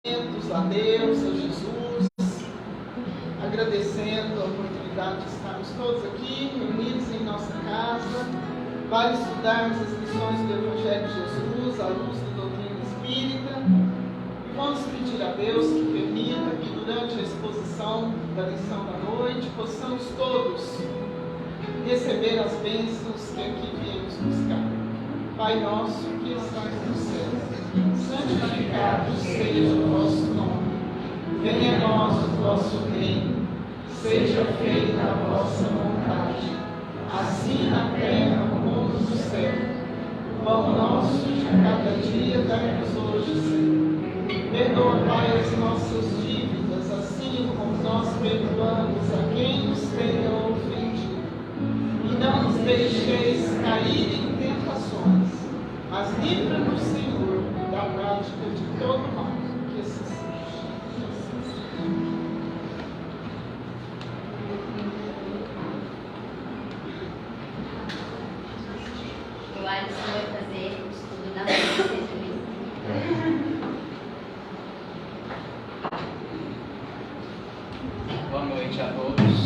A Deus, a Jesus, agradecendo a oportunidade de estarmos todos aqui, reunidos em nossa casa, para estudarmos as lições do Evangelho de Jesus, à luz da doutrina espírita. E vamos pedir a Deus que permita que durante a exposição da lição da noite, possamos todos receber as bênçãos que aqui viemos buscar. Pai nosso que estás no céu, santificado seja o vosso nome. Venha a nós o vosso reino. Seja feita a vossa vontade, assim na terra como no céu. O pão nosso de cada dia dai-nos hoje, Senhor. Perdoa, Pai, as nossas dívidas, assim como nós perdoamos a quem nos tenha ofendido. E não nos deixeis cair em tentações, mas livra-nos, Senhor, da prática de todo mal. Que assim seja. O Alisson vai fazer o estudo da noite. Boa noite a todos.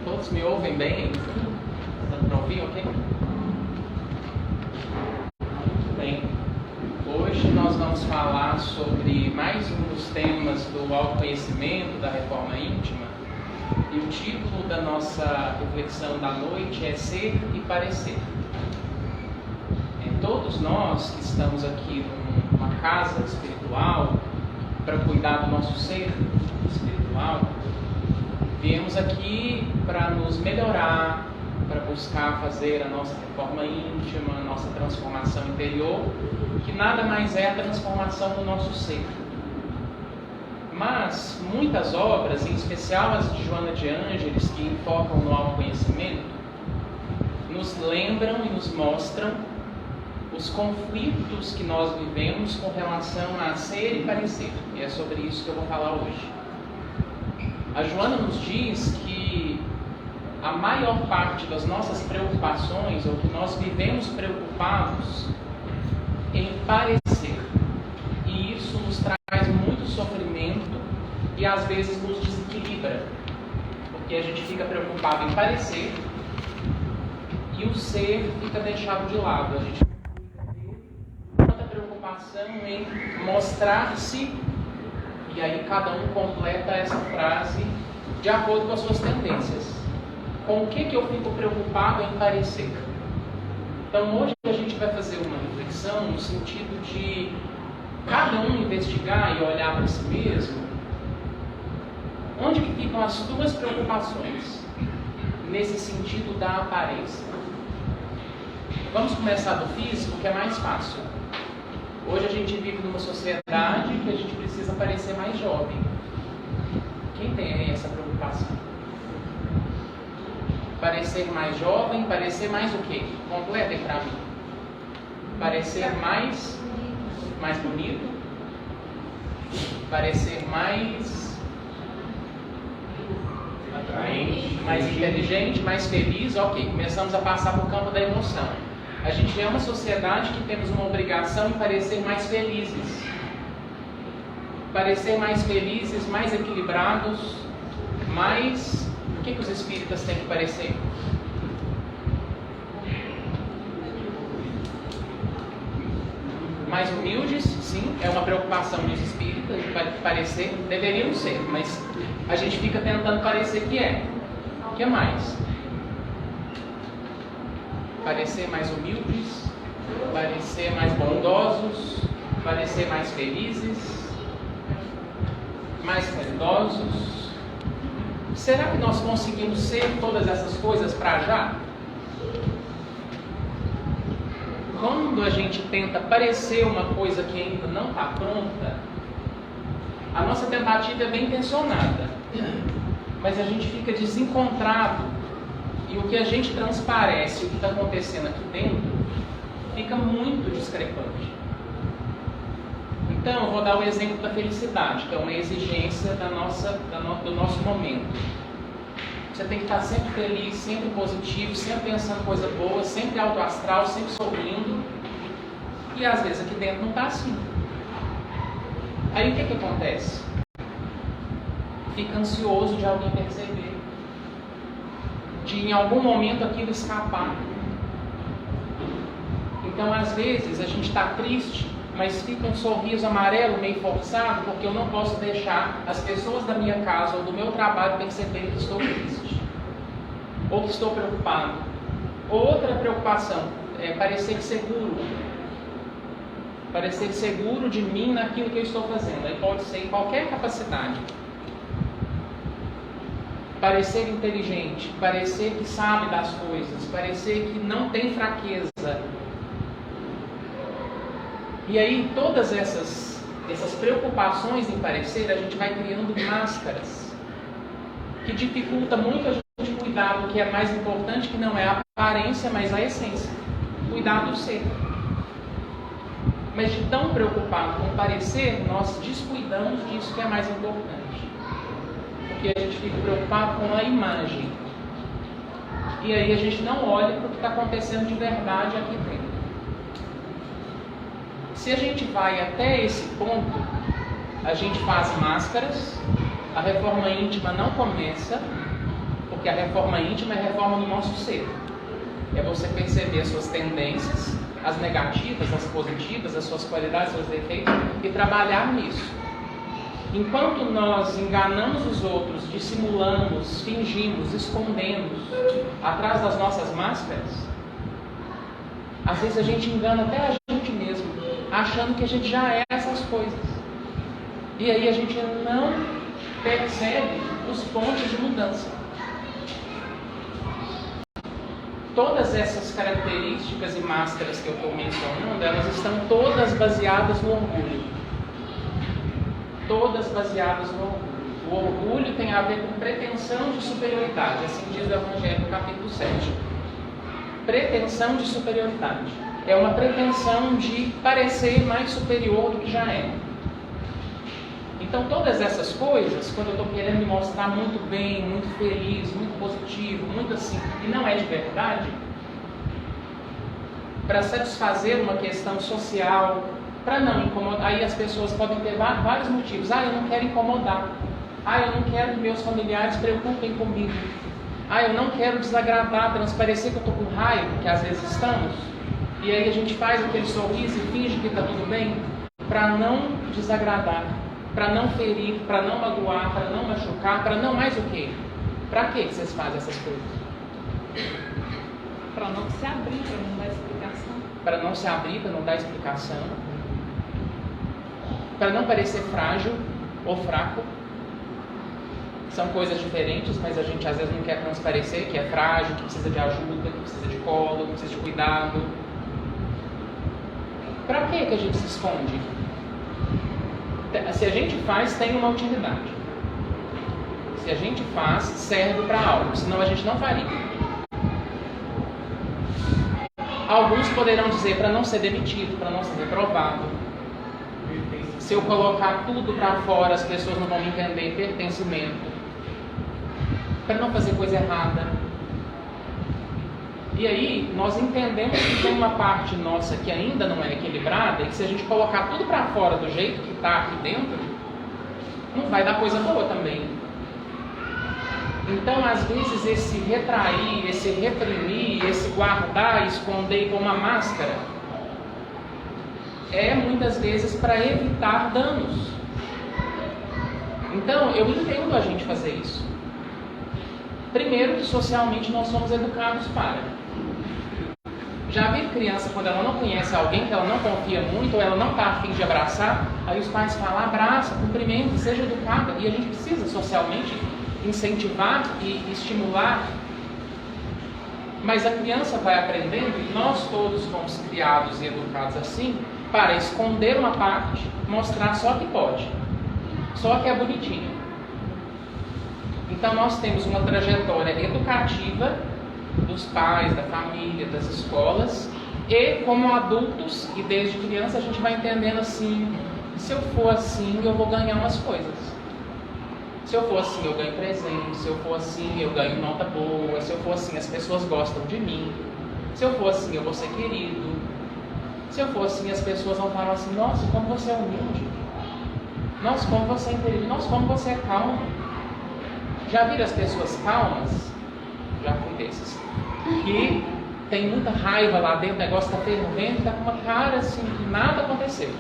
Todos me ouvem bem? Dá para ouvir, ok? Bem, hoje nós vamos falar sobre mais um dos temas do autoconhecimento, da reforma íntima. E o título da nossa reflexão da noite é Ser e Parecer. Todos nós que estamos aqui numa casa espiritual, para cuidar do nosso ser espiritual, viemos aqui para nos melhorar, para buscar fazer a nossa reforma íntima, a nossa transformação interior, que nada mais é a transformação do nosso ser. Mas muitas obras, em especial as de Joana de Ângeles, que enfocam no autoconhecimento, nos lembram e nos mostram os conflitos que nós vivemos com relação a ser e parecer. E é sobre isso que eu vou falar hoje. A Joana nos diz que a maior parte das nossas preocupações, ou que nós vivemos preocupados em parecer. E isso nos traz muito sofrimento e às vezes nos desequilibra. Porque a gente fica preocupado em parecer e o ser fica deixado de lado. A gente em mostrar-se, e aí cada um completa essa frase de acordo com as suas tendências. Com o que eu fico preocupado em parecer? Então hoje a gente vai fazer uma reflexão no sentido de cada um investigar e olhar para si mesmo onde que ficam as suas preocupações nesse sentido da aparência. Vamos começar do físico, que é mais fácil. Hoje a gente vive numa sociedade que a gente precisa parecer mais jovem. Quem tem aí essa preocupação? Parecer mais jovem, parecer mais o quê? Completem para mim. Parecer mais bonito. Parecer mais atraente, mais inteligente, mais feliz. Ok, começamos a passar para o campo da emoção. A gente é uma sociedade que temos uma obrigação em parecer mais felizes. Parecer mais felizes, mais equilibrados, mais... O que os espíritas têm que parecer? Mais humildes, sim, é uma preocupação dos espíritas, parecer, deveriam ser, mas a gente fica tentando parecer que é. O que mais? Parecer mais humildes, parecer mais bondosos, parecer mais felizes, mais caridosos. Será que nós conseguimos ser todas essas coisas para já? Quando a gente tenta parecer uma coisa que ainda não está pronta, a nossa tentativa é bem intencionada, mas a gente fica desencontrado. E o que a gente transparece, o que está acontecendo aqui dentro, fica muito discrepante. Então, eu vou dar o exemplo da felicidade, que é uma exigência do nosso momento. Você tem que estar sempre feliz, sempre positivo, sempre pensando coisa boa, sempre alto astral, sempre sorrindo. E às vezes aqui dentro não está assim. Aí o que acontece? Fica ansioso de alguém perceber, de em algum momento aquilo escapar. Então às vezes a gente está triste, mas fica um sorriso amarelo meio forçado, porque eu não posso deixar as pessoas da minha casa ou do meu trabalho perceberem que estou triste, ou que estou preocupado. Outra preocupação é parecer seguro de mim naquilo que eu estou fazendo. Aí pode ser em qualquer capacidade. Parecer inteligente, parecer que sabe das coisas, parecer que não tem fraqueza. E aí todas essas preocupações em parecer, a gente vai criando máscaras que dificulta muito a gente cuidar do que é mais importante, que não é a aparência, mas a essência. Cuidar do ser. Mas de tão preocupado com o parecer, nós descuidamos disso que é mais importante. Porque a gente fica preocupado com a imagem. E aí a gente não olha para o que está acontecendo de verdade aqui dentro. Se a gente vai até esse ponto, a gente faz máscaras, a reforma íntima não começa, porque a reforma íntima é a reforma do nosso ser. É você perceber as suas tendências, as negativas, as positivas, as suas qualidades, os seus defeitos, e trabalhar nisso. Enquanto nós enganamos os outros, dissimulamos, fingimos, escondemos atrás das nossas máscaras, às vezes a gente engana até a gente mesmo, achando que a gente já é essas coisas. E aí a gente não percebe os pontos de mudança. Todas essas características e máscaras que eu estou mencionando, elas estão todas baseadas no orgulho. Todas baseadas no orgulho. O orgulho tem a ver com pretensão de superioridade, assim diz o Evangelho no capítulo 7. Pretensão de superioridade. É uma pretensão de parecer mais superior do que já é. Então todas essas coisas, quando eu estou querendo me mostrar muito bem, muito feliz, muito positivo, muito assim, e não é de verdade, para satisfazer uma questão social, para não incomodar, aí as pessoas podem ter vários motivos. Eu não quero incomodar. Eu não quero que meus familiares se preocupem comigo. Eu não quero desagradar, transparecer que eu estou com raiva, que às vezes estamos. E aí a gente faz aquele sorriso e finge que está tudo bem, para não desagradar, para não ferir, para não magoar, para não machucar, para não mais o quê? Para que vocês fazem essas coisas? Para não se abrir, para não dar explicação. Para não se abrir, para não dar explicação. Para não parecer frágil ou fraco. São coisas diferentes, mas a gente às vezes não quer transparecer que é frágil, que precisa de ajuda, que precisa de colo, que precisa de cuidado. Para que a gente se esconde? Se a gente faz, tem uma utilidade. Se a gente faz, serve para algo, senão a gente não faria. Alguns poderão dizer para não ser demitido, para não ser reprovado. Se eu colocar tudo para fora, as pessoas não vão me entender, pertencimento. Para não fazer coisa errada. E aí, nós entendemos que tem uma parte nossa que ainda não é equilibrada e que se a gente colocar tudo para fora do jeito que está aqui dentro, não vai dar coisa boa também. Então, às vezes, esse retrair, esse reprimir, esse guardar, esconder com uma máscara, é muitas vezes para evitar danos. Então, eu entendo a gente fazer isso. Primeiro, que socialmente nós somos educados para. Já vi criança, quando ela não conhece alguém, que ela não confia muito, ou ela não está afim de abraçar, aí os pais falam, abraça, cumprimenta, seja educada. E a gente precisa socialmente incentivar e estimular. Mas a criança vai aprendendo, e nós todos fomos criados e educados assim, para esconder uma parte, mostrar só que pode, só que é bonitinho. Então nós temos uma trajetória educativa dos pais, da família, das escolas, e como adultos, e desde criança a gente vai entendendo assim, se eu for assim eu vou ganhar umas coisas. Se eu for assim eu ganho presente, se eu for assim eu ganho nota boa, se eu for assim as pessoas gostam de mim, se eu for assim eu vou ser querido, se eu for assim as pessoas vão falar assim, nossa, como você é humilde. Nossa, como você é inteligente. Nossa, como você é calmo. Já viram as pessoas calmas? Já fui desses. Que tem muita raiva lá dentro, o negócio está fervendo, está com uma cara assim, que nada aconteceu.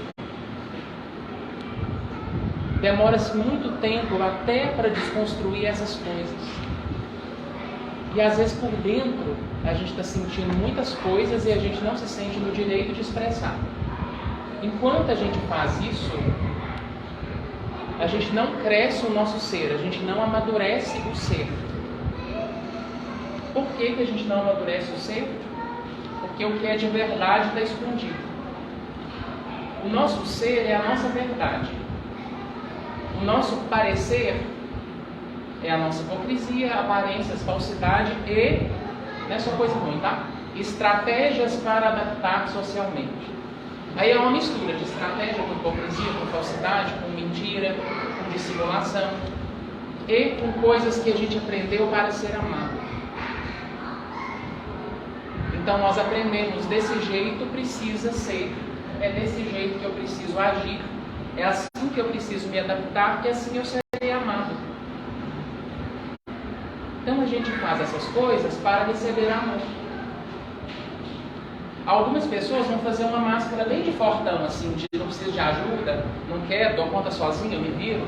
Demora-se muito tempo até para desconstruir essas coisas. E às vezes por dentro a gente está sentindo muitas coisas e a gente não se sente no direito de expressar. Enquanto a gente faz isso, a gente não cresce o nosso ser, a gente não amadurece o ser. Por que a gente não amadurece o ser? Porque o que é de verdade está escondido. O nosso ser é a nossa verdade. O nosso parecer é a nossa hipocrisia, aparências, falsidade e, não é só coisa ruim, tá? Estratégias para adaptar socialmente. Aí é uma mistura de estratégia com hipocrisia, com falsidade, com mentira, com dissimulação e com coisas que a gente aprendeu para ser amado. Então nós aprendemos desse jeito precisa ser, é desse jeito que eu preciso agir, é assim que eu preciso me adaptar, porque assim eu serei amado. Então a gente faz essas coisas para receber amor. Algumas pessoas vão fazer uma máscara bem de fortão, assim, de não preciso de ajuda, não quero, dou conta sozinho, eu me viro.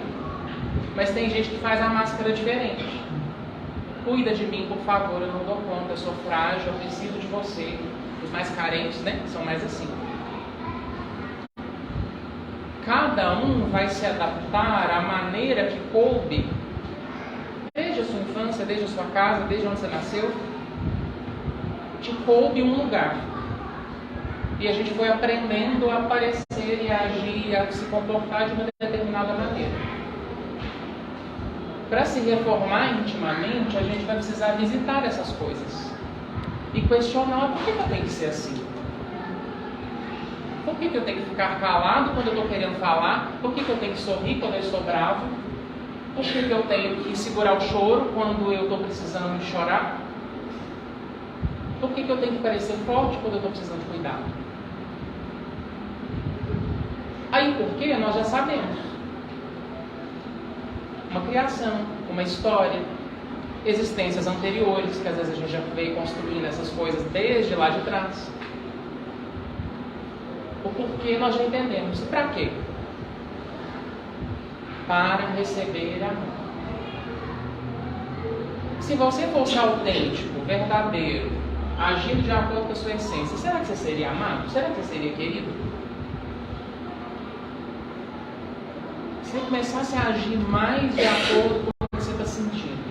Mas tem gente que faz a máscara diferente. Cuida de mim, por favor, eu não dou conta, eu sou frágil, eu preciso de você. Os mais carentes, né, são mais assim. Cada um vai se adaptar à maneira que coube, desde a sua infância, desde a sua casa, desde onde você nasceu, te coube um lugar. E a gente foi aprendendo a aparecer e a agir, a se comportar de uma determinada maneira. Para se reformar intimamente, a gente vai precisar visitar essas coisas e questionar por que eu tenho que ser assim. Por que eu tenho que ficar calado quando eu estou querendo falar? Por que eu tenho que sorrir quando eu estou bravo? Por que eu tenho que segurar o choro quando eu estou precisando de chorar? Por que eu tenho que parecer forte quando eu estou precisando de cuidado? Aí por quê? Nós já sabemos. Uma criação, uma história, existências anteriores, que às vezes a gente já veio construindo essas coisas desde lá de trás. O porquê nós já entendemos. E para quê? Para receber amor. Se você fosse autêntico, verdadeiro, agindo de acordo com a sua essência, será que você seria amado? Será que você seria querido? Se você começasse a agir mais de acordo com o que você está sentindo,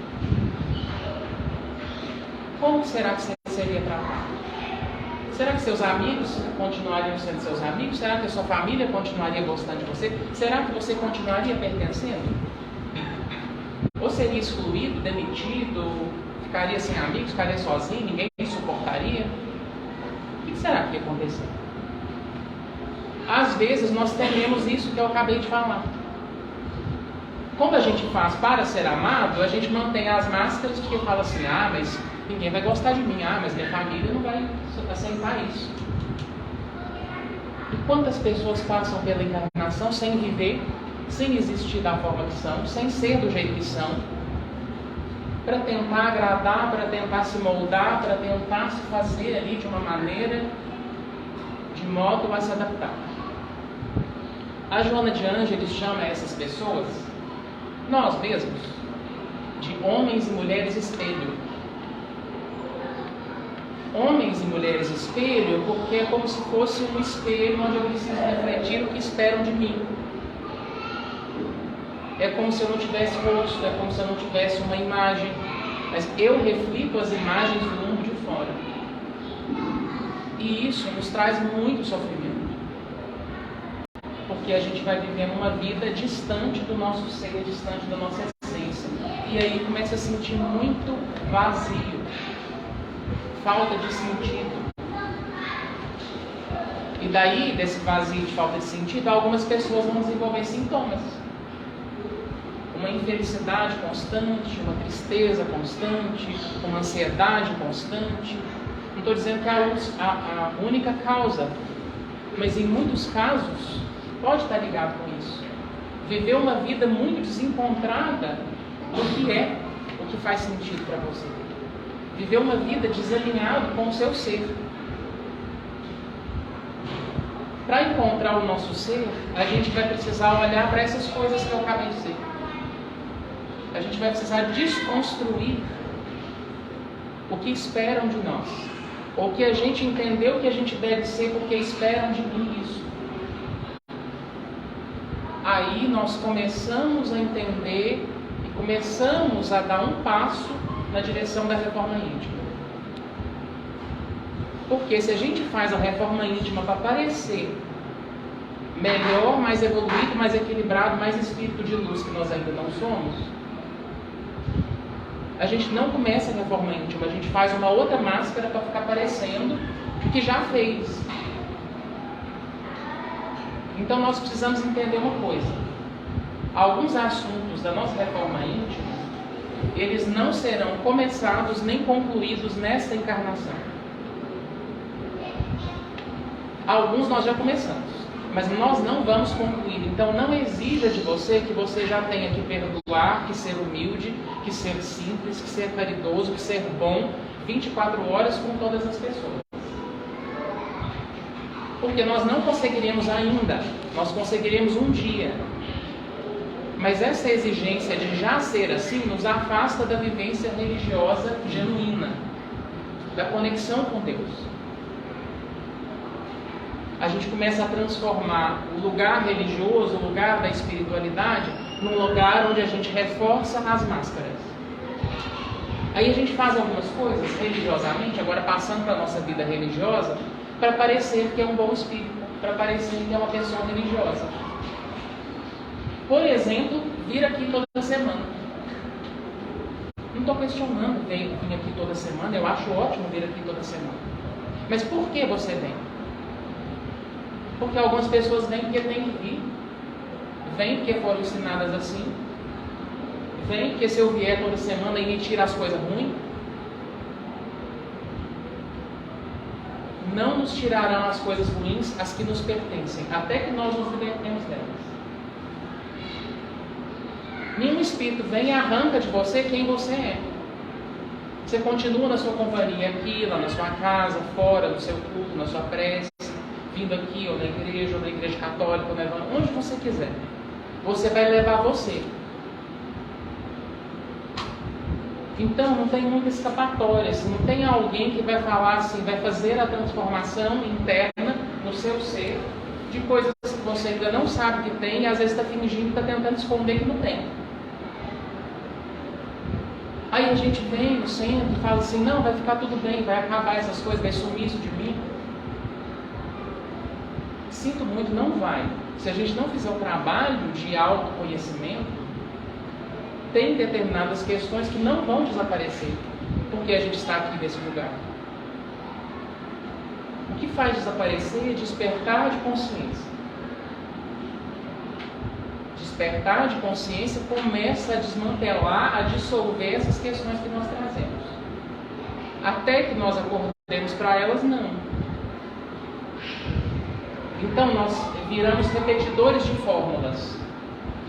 como será que você seria tratado? Será que seus amigos continuariam sendo seus amigos? Será que a sua família continuaria gostando de você? Será que você continuaria pertencendo? Ou seria excluído, demitido, ficaria sem amigos, ficaria sozinho, ninguém suportaria? O que será que ia acontecer? Às vezes nós tememos isso que eu acabei de falar. Quando a gente faz para ser amado, a gente mantém as máscaras porque fala assim, mas ninguém vai gostar de mim, mas minha família não vai aceitar isso. E quantas pessoas passam pela encarnação sem viver, sem existir da forma que são, sem ser do jeito que são, para tentar agradar, para tentar se moldar, para tentar se fazer ali de uma maneira, de modo a se adaptar. A Joana de Ângeles chama essas pessoas, nós mesmos, de homens e mulheres espelho. Homens e mulheres espelho, porque é como se fosse um espelho onde eu preciso refletir o que esperam de mim. É como se eu não tivesse rosto, é como se eu não tivesse uma imagem, mas eu reflito as imagens do mundo de fora. E isso nos traz muito sofrimento. Porque a gente vai vivendo uma vida distante do nosso ser, distante da nossa essência. E aí começa a sentir muito vazio, falta de sentido. E daí, desse vazio de falta de sentido, algumas pessoas vão desenvolver sintomas. Uma infelicidade constante, uma tristeza constante, uma ansiedade constante. Não estou dizendo que é a única causa, mas em muitos casos pode estar ligado com isso. viver uma vida muito desencontrada do que é, o que faz sentido para você. Viver uma vida desalinhada com o seu ser. Para encontrar o nosso ser, a gente vai precisar olhar para essas coisas que eu acabei de dizer. A gente vai precisar desconstruir o que esperam de nós. Ou que a gente entendeu que a gente deve ser porque esperam de mim isso. Aí nós começamos a entender e começamos a dar um passo na direção da reforma íntima. Porque se a gente faz a reforma íntima para parecer melhor, mais evoluído, mais equilibrado, mais espírito de luz que nós ainda não somos, a gente não começa a reforma íntima, a gente faz uma outra máscara para ficar parecendo que já fez. Então nós precisamos entender uma coisa. Alguns assuntos da nossa reforma íntima, eles não serão começados nem concluídos nesta encarnação. Alguns nós já começamos, mas nós não vamos concluir. Então não exija de você que você já tenha que perdoar, que ser humilde, que ser simples, que ser caridoso, que ser bom 24 horas com todas as pessoas. Porque nós não conseguiremos ainda, nós conseguiremos um dia. Mas essa exigência de já ser assim nos afasta da vivência religiosa genuína, da conexão com Deus. A gente começa a transformar o lugar religioso, o lugar da espiritualidade, num lugar onde a gente reforça as máscaras. Aí a gente faz algumas coisas religiosamente, agora passando para a nossa vida religiosa, para parecer que é um bom espírito, para parecer que é uma pessoa religiosa. Por exemplo, vir aqui toda semana. Não estou questionando vir aqui toda semana, eu acho ótimo vir aqui toda semana. Mas por que você vem? Porque algumas pessoas vêm porque têm que vir. Vêm porque foram ensinadas assim. Vêm porque se eu vier toda semana e me tira as coisas ruins. Não nos tirarão as coisas ruins, as que nos pertencem, até que nós nos libertemos delas. Nenhum espírito vem e arranca de você quem você é. Você continua na sua companhia aqui, lá na sua casa, fora, no seu culto, na sua prece, vindo aqui, ou na igreja católica, ou onde você quiser. Você vai levar você. Então não tem muita escapatória, assim, não tem alguém que vai falar assim, vai fazer a transformação interna no seu ser de coisas que você ainda não sabe que tem e às vezes está fingindo, está tentando esconder que não tem. Aí a gente vem no centro e fala assim, não, vai ficar tudo bem, vai acabar essas coisas, vai sumir isso de mim. Sinto muito, não vai. Se a gente não fizer o trabalho de autoconhecimento, tem determinadas questões que não vão desaparecer, porque a gente está aqui nesse lugar. O que faz desaparecer é despertar de consciência. Despertar de consciência começa a desmantelar, a dissolver essas questões que nós trazemos. Até que nós acordemos para elas, não. Então nós viramos repetidores de fórmulas.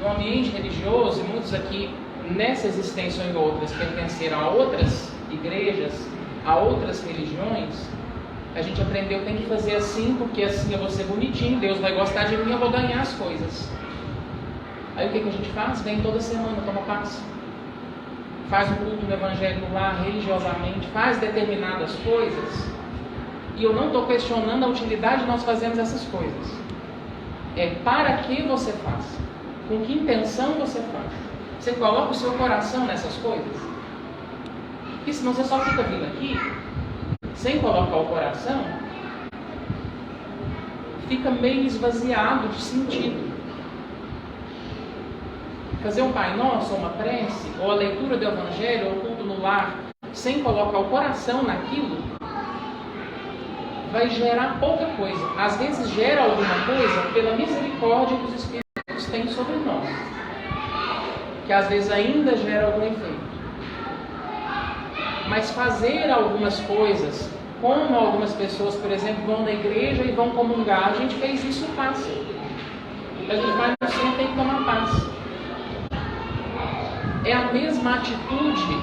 No ambiente religioso, e muitos aqui nessa existência ou em outras pertenceram a outras igrejas, a outras religiões, a gente aprendeu tem que fazer assim, porque assim eu vou ser bonitinho, Deus vai gostar de mim, eu vou ganhar as coisas. Aí o que a gente faz? Vem toda semana, toma passe. Faz um culto no evangelho no lar, religiosamente, faz determinadas coisas. E eu não estou questionando a utilidade de nós fazermos essas coisas. É para que você faz. Com que intenção você faz. Você coloca o seu coração nessas coisas? Porque senão você só fica vindo aqui, sem colocar o coração, fica meio esvaziado de sentido. Fazer um Pai Nosso, ou uma prece, ou a leitura do Evangelho, ou o culto no lar, sem colocar o coração naquilo, vai gerar pouca coisa. Às vezes gera alguma coisa pela misericórdia que os Espíritos têm sobre nós, que às vezes ainda gera algum efeito. Mas fazer algumas coisas, como algumas pessoas, por exemplo, vão na igreja e vão comungar, a gente fez isso fácil. A gente vai no centro e toma paz. É a mesma atitude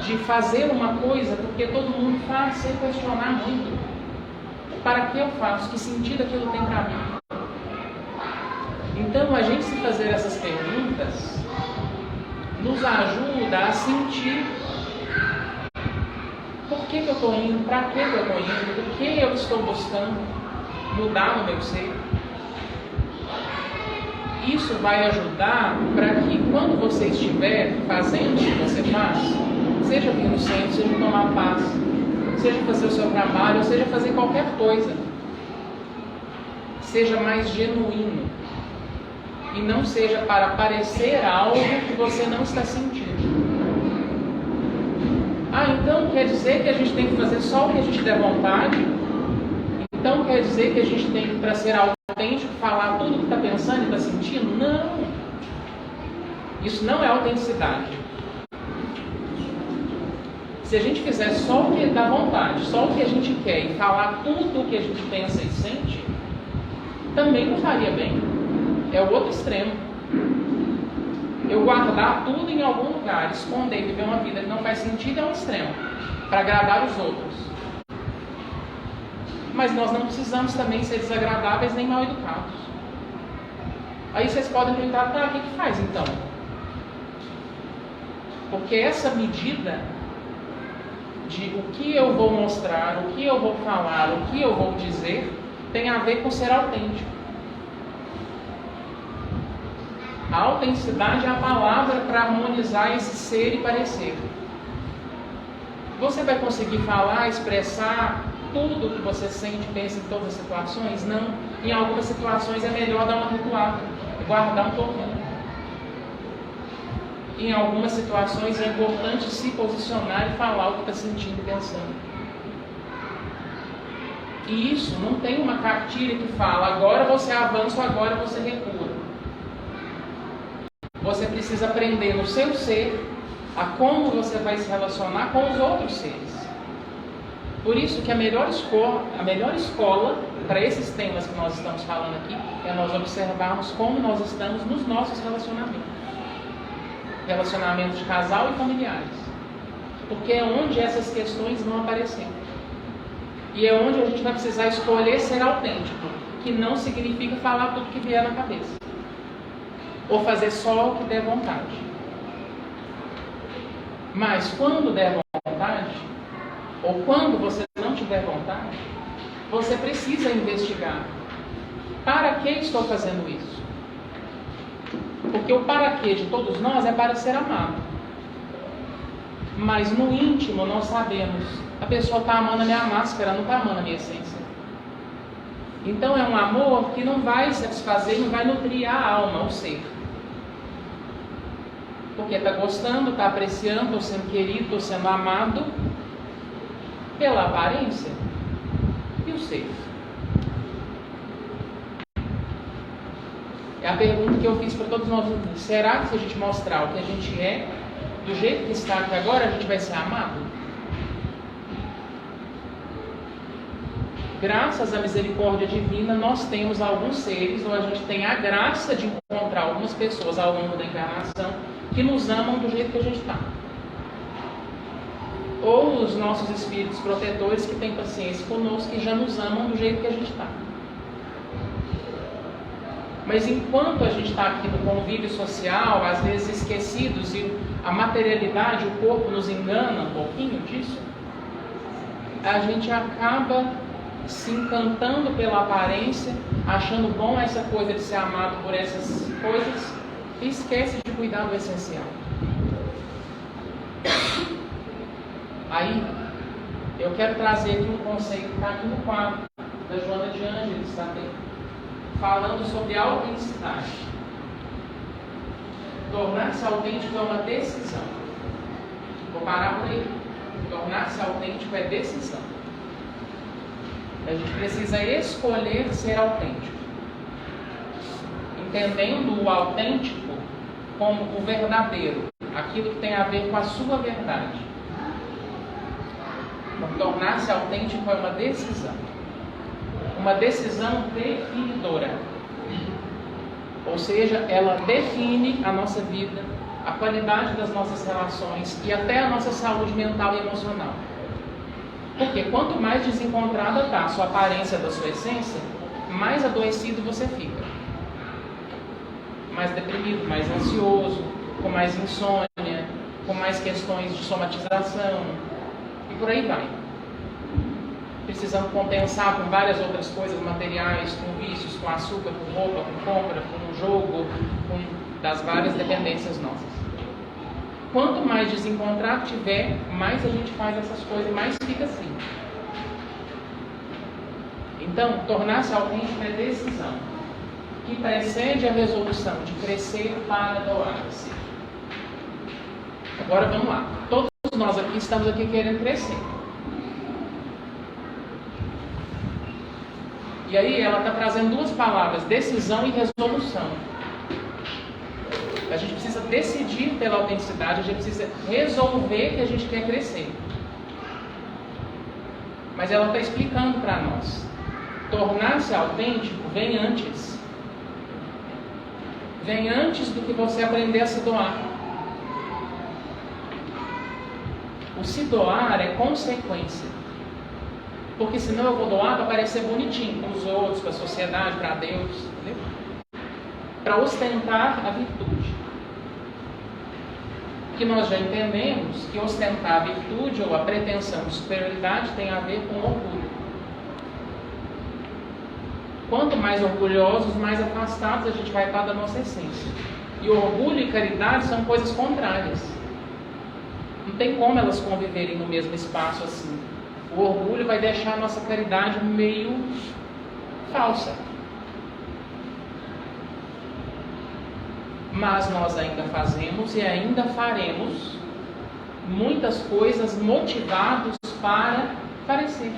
de fazer uma coisa porque todo mundo faz sem questionar muito. Para que eu faço? Que sentido aquilo tem para mim? Então, a gente se fazer essas perguntas nos ajuda a sentir por que eu estou indo, para que eu estou indo, o que eu estou buscando mudar no meu ser. Isso vai ajudar para que quando você estiver fazendo o que você faz, seja vir no centro, seja tomar paz, seja fazer o seu trabalho, seja fazer qualquer coisa, seja mais genuíno e não seja para parecer algo que você não está sentindo. Então quer dizer que a gente tem que fazer só o que a gente der vontade? Então quer dizer que a gente tem que, para ser autêntico, falar tudo o que está pensando e está sentindo? Não! Isso não é autenticidade. Se a gente fizer só o que dá vontade, só o que a gente quer e falar tudo o que a gente pensa e sente, também não faria bem. É o outro extremo. Eu guardar tudo em algum lugar, esconder, viver uma vida que não faz sentido é um extremo, para agradar os outros. Mas nós não precisamos também ser desagradáveis nem mal educados. Aí vocês podem perguntar, tá, o que faz então? Porque essa medida de o que eu vou mostrar, o que eu vou falar, o que eu vou dizer, tem a ver com ser autêntico. A autenticidade é a palavra para harmonizar esse ser e parecer. Você vai conseguir falar, expressar tudo o que você sente e pensa em todas as situações? Não. Em algumas situações é melhor dar uma recuada, guardar um pouquinho. Em algumas situações é importante se posicionar e falar o que está sentindo e pensando. E isso não tem uma cartilha que fala, agora você avança ou agora você recua. Você precisa aprender no seu ser a como você vai se relacionar com os outros seres. Por isso que a melhor escola para esses temas que nós estamos falando aqui é nós observarmos como nós estamos nos nossos relacionamentos. Relacionamentos de casal e familiares. Porque é onde essas questões vão aparecer. E é onde a gente vai precisar escolher ser autêntico, que não significa falar tudo que vier na cabeça. Ou fazer só o que der vontade. Mas quando der vontade, ou quando você não tiver vontade, você precisa investigar. Para que estou fazendo isso? Porque o para que de todos nós é para ser amado. Mas no íntimo nós sabemos, a pessoa está amando a minha máscara, não está amando a minha essência. Então é um amor que não vai satisfazer, não vai nutrir a alma, o ser. Porque está gostando, está apreciando, estou sendo querido, estou sendo amado pela aparência e o ser. É a pergunta que eu fiz para todos nós. Será que se a gente mostrar o que a gente é, do jeito que está aqui agora, a gente vai ser amado? Graças à misericórdia divina, nós temos alguns seres, ou a gente tem a graça de encontrar algumas pessoas ao longo da encarnação que nos amam do jeito que a gente está. Ou os nossos espíritos protetores que têm paciência conosco, que já nos amam do jeito que a gente está. Mas enquanto a gente está aqui no convívio social, às vezes esquecidos, e a materialidade, o corpo nos engana um pouquinho disso, a gente acaba se encantando pela aparência, achando bom essa coisa de ser amado por essas coisas, e esquece de cuidar do essencial. Aí, eu quero trazer aqui um conceito que está aqui no quadro da Joana de Ângeles, falando sobre autenticidade. Tornar-se autêntico é uma decisão. Vou parar por aí. Tornar-se autêntico é decisão. A gente precisa escolher ser autêntico. Entendendo o autêntico como o verdadeiro, aquilo que tem a ver com a sua verdade. Então, tornar-se autêntico é uma decisão. Uma decisão definidora. Ou seja, ela define a nossa vida, a qualidade das nossas relações e até a nossa saúde mental e emocional. Porque quanto mais desencontrada está a sua aparência da sua essência, mais adoecido você fica. Mais deprimido, mais ansioso, com mais insônia, com mais questões de somatização e por aí vai. Precisando compensar com várias outras coisas materiais, com vícios, com açúcar, com roupa, com compra, com jogo, com das várias dependências nossas. Quanto mais desencontrado tiver, mais a gente faz essas coisas e mais fica assim. Então, tornar-se autêntico é decisão, que precede a resolução de crescer para doar-se. Agora vamos lá. Todos nós aqui estamos aqui querendo crescer. E aí ela está trazendo duas palavras, decisão e resolução. A gente precisa decidir pela autenticidade, a gente precisa resolver que a gente quer crescer. Mas ela está explicando para nós. Tornar-se autêntico vem antes. Vem antes do que você aprender a se doar. O se doar é consequência. Porque senão eu vou doar para parecer bonitinho com os outros, com a sociedade, para Deus, entendeu? Para ostentar a virtude. Que nós já entendemos que ostentar a virtude ou a pretensão de superioridade tem a ver com orgulho. Quanto mais orgulhosos, mais afastados a gente vai estar da nossa essência. E orgulho e caridade são coisas contrárias. Não tem como elas conviverem no mesmo espaço assim. O orgulho vai deixar a nossa caridade meio falsa. Mas nós ainda fazemos e ainda faremos muitas coisas motivados para parecer.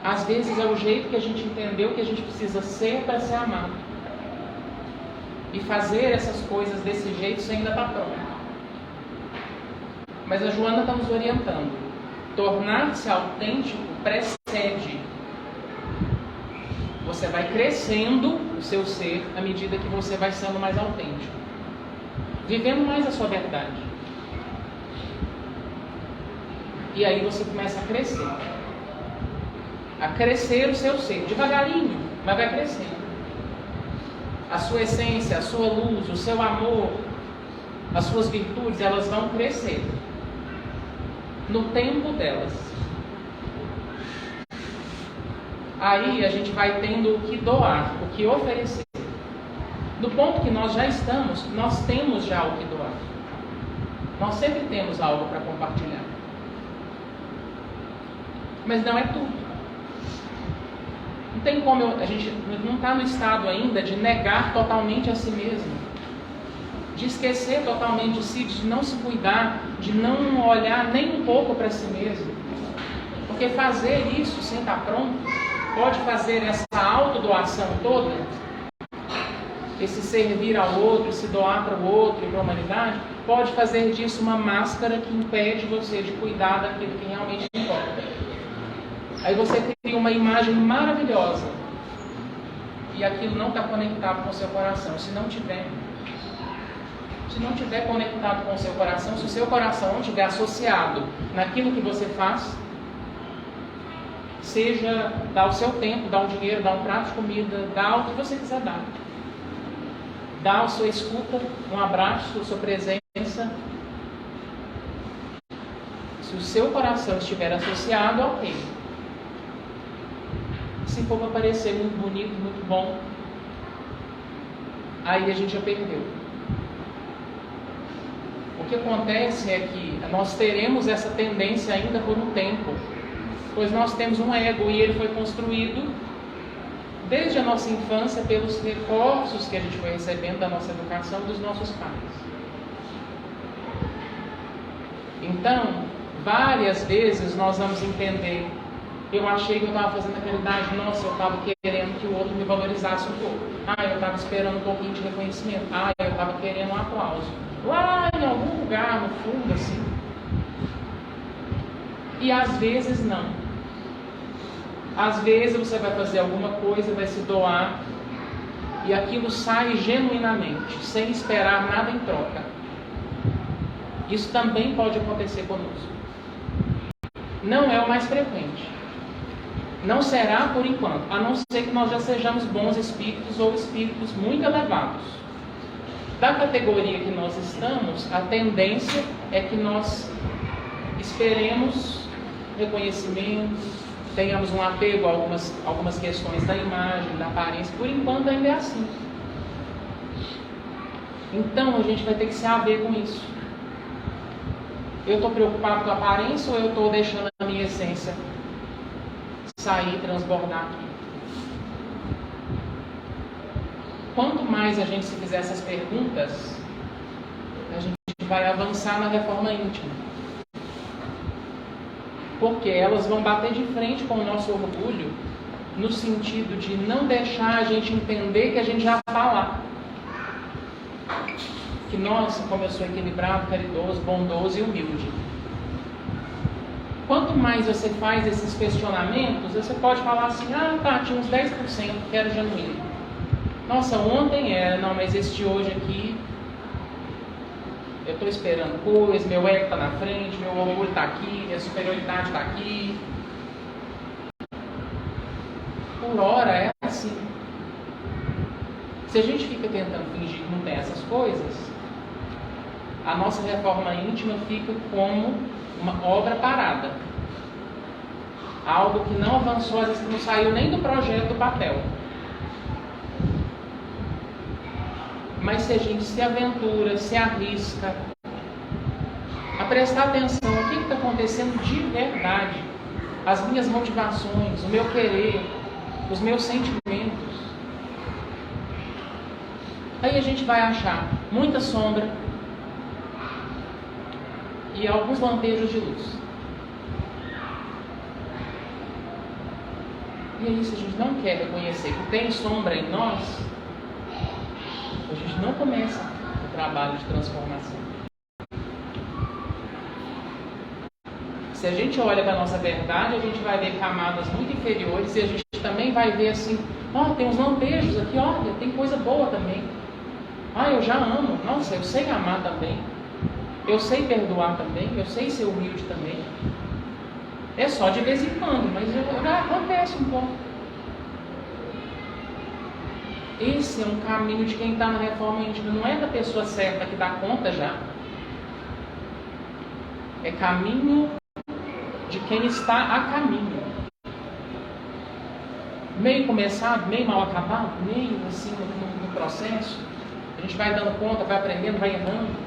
Às vezes é o jeito que a gente entendeu que a gente precisa ser para ser amado. E fazer essas coisas desse jeito você ainda está pronto. Mas a Joana está nos orientando. Tornar-se autêntico precede. Você vai crescendo o seu ser à medida que você vai sendo mais autêntico. Vivendo mais a sua verdade. E aí você começa a crescer. A crescer o seu ser. Devagarinho, mas vai crescendo. A sua essência, a sua luz, o seu amor, as suas virtudes, elas vão crescer. No tempo delas. Aí a gente vai tendo o que doar, o que oferecer. Do ponto que nós já estamos, nós temos já o que doar. Nós sempre temos algo para compartilhar. Mas não é tudo. Não tem como a gente não está no estado ainda de negar totalmente a si mesmo. De esquecer totalmente de si, de não se cuidar, de não olhar nem um pouco para si mesmo. Porque fazer isso sem estar pronto, pode fazer essa autodoação toda, esse servir ao outro, se doar para o outro e para a humanidade, pode fazer disso uma máscara que impede você de cuidar daquilo que realmente importa. Aí você cria uma imagem maravilhosa e aquilo não está conectado com o seu coração. Se não tiver conectado com o seu coração, se o seu coração não estiver associado naquilo que você faz, seja dar o seu tempo, dar um dinheiro, dar um prato de comida, dar o que você quiser dar. Dar a sua escuta, um abraço, a sua presença. Se o seu coração estiver associado, ok. Se for para parecer muito bonito, muito bom, aí a gente já perdeu. O que acontece é que nós teremos essa tendência ainda por um tempo, pois nós temos um ego e ele foi construído desde a nossa infância pelos reforços que a gente foi recebendo da nossa educação dos nossos pais. Então, várias vezes nós vamos entender: eu achei que eu estava fazendo a caridade, nossa, eu estava querendo que o outro me valorizasse um pouco. Eu estava esperando um pouquinho de reconhecimento. Eu estava querendo um aplauso. Lá em algum lugar, no fundo, assim. E às vezes não. Às vezes você vai fazer alguma coisa, vai se doar, e aquilo sai genuinamente, sem esperar nada em troca. Isso também pode acontecer conosco. Não é o mais frequente. Não será por enquanto, a não ser que nós já sejamos bons espíritos ou espíritos muito elevados. Da categoria que nós estamos, a tendência é que nós esperemos reconhecimentos, tenhamos um apego a algumas questões da imagem, da aparência. Por enquanto ainda é assim. Então a gente vai ter que se haver com isso. Eu estou preocupado com a aparência ou eu estou deixando a minha essência sair e transbordar aqui? Quanto mais a gente se fizer essas perguntas, a gente vai avançar na reforma íntima. Porque elas vão bater de frente com o nosso orgulho, no sentido de não deixar a gente entender que a gente já está lá. Que, nossa, como eu sou equilibrado, caridoso, bondoso e humilde. Quanto mais você faz esses questionamentos, você pode falar assim, tá, tinha uns 10% que era genuíno. Nossa, ontem era, não, mas este hoje aqui, eu estou esperando coisa, meu ego está na frente, meu orgulho está aqui, minha superioridade está aqui. Por hora é assim. Se a gente fica tentando fingir que não tem essas coisas, a nossa reforma íntima fica como uma obra parada. Algo que não avançou, às vezes não saiu nem do projeto do papel. Mas se a gente se aventura, se arrisca a prestar atenção no que está acontecendo de verdade, as minhas motivações, o meu querer, os meus sentimentos, aí a gente vai achar muita sombra e alguns lampejos de luz. E aí, se a gente não quer reconhecer que tem sombra em nós, a gente não começa o trabalho de transformação. Se a gente olha para a nossa verdade, a gente vai ver camadas muito inferiores e a gente também vai ver assim, tem uns lampejos aqui, olha, tem coisa boa também. Eu já amo, nossa, eu sei amar também. Eu sei perdoar também, eu sei ser humilde também. É só de vez em quando, mas já acontece um pouco. Esse é um caminho de quem está na reforma íntima. Não é da pessoa certa que dá conta já. É caminho de quem está a caminho. Meio começado, meio mal acabado, meio assim no processo. A gente vai dando conta, vai aprendendo, vai errando.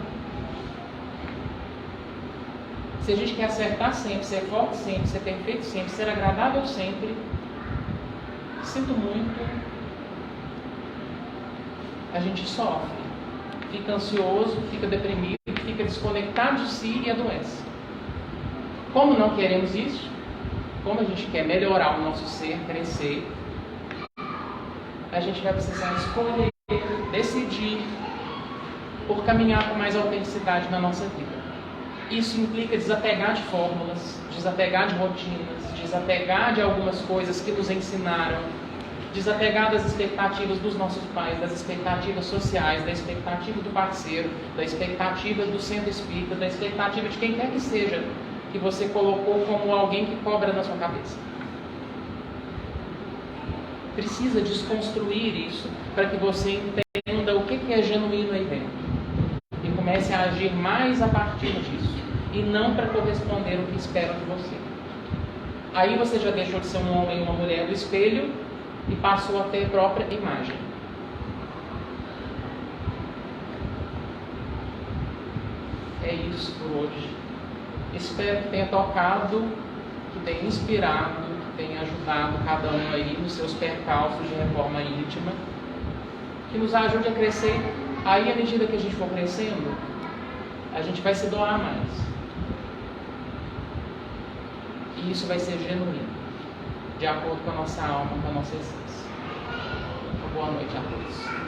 Se a gente quer acertar sempre, ser forte sempre, ser perfeito sempre, ser agradável sempre, sinto muito, a gente sofre, fica ansioso, fica deprimido, fica desconectado de si e adoece. Como não queremos isso, como a gente quer melhorar o nosso ser, crescer, a gente vai precisar escolher, decidir por caminhar com mais autenticidade na nossa vida. Isso implica desapegar de fórmulas, desapegar de rotinas, desapegar de algumas coisas que nos ensinaram, desapegar das expectativas dos nossos pais, das expectativas sociais, da expectativa do parceiro, da expectativa do centro espírita, da expectativa de quem quer que seja, que você colocou como alguém que cobra na sua cabeça. Precisa desconstruir isso para que você entenda o que é genuíno aí dentro. E comece a agir mais a partir disso. E não para corresponder ao que esperam de você. Aí você já deixou de ser um homem e uma mulher do espelho e passou a ter a própria imagem. É isso por hoje. Espero que tenha tocado, que tenha inspirado, que tenha ajudado cada um aí nos seus percalços de reforma íntima, que nos ajude a crescer. Aí, à medida que a gente for crescendo, a gente vai se doar mais. E isso vai ser genuíno, de acordo com a nossa alma, com a nossa essência. Boa noite a todos.